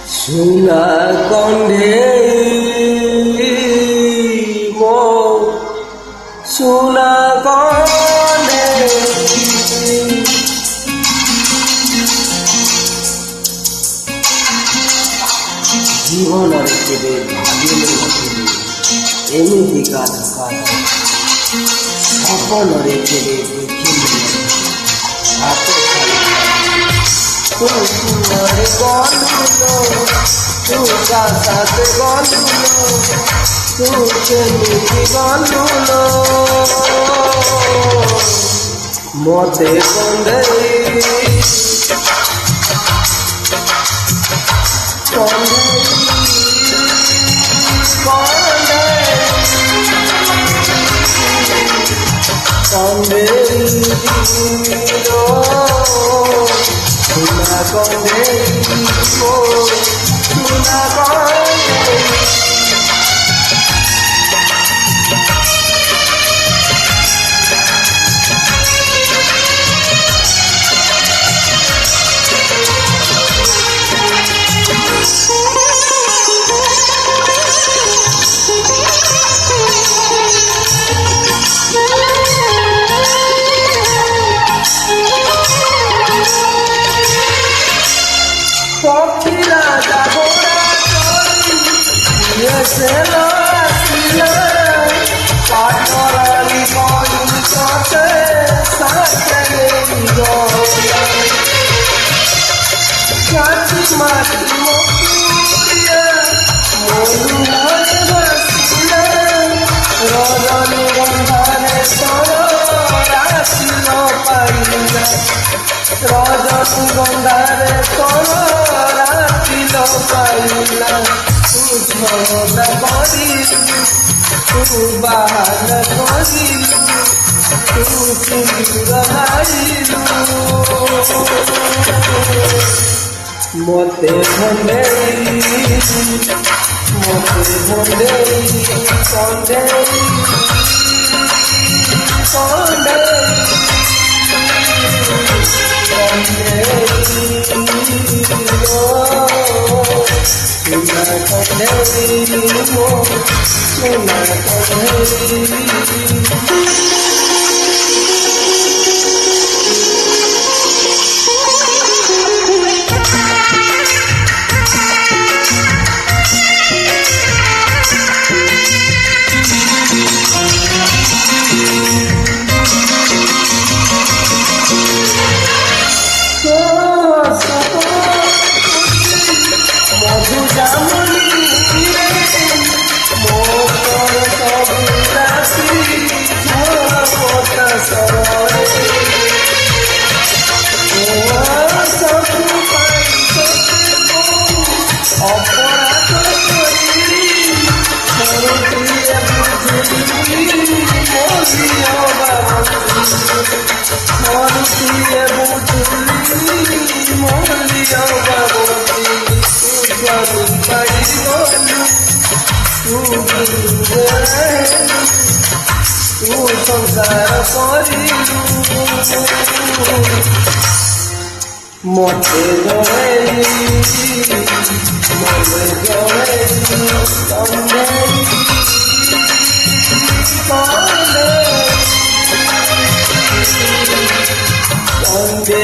Suna konde mo suna konde জীবন আর কেবে ভাবিলে নথিবে এমিতি গাধা গাধা স্বপন রে কেবে দেখিলে হাতে খালি তোমার গলুলো তুকা সাথে গলুলো তুকে মিটি গলুলো মতে কন্দে কন্দে কন্দে Suna konde mo suna konde Pokira jabora chori yeselo asila patorali koi sote sakale goya chati mati mokuriya monu hare basila rajani gandhare soro rasilo paila rajani gandhare soro पाइला तू छोड़ करी तू बाहर करी तू सिंदूर मोते भंडे कंदे कंदे मोटे जोड़ेली मोटे जोड़ेली कंदे कंदे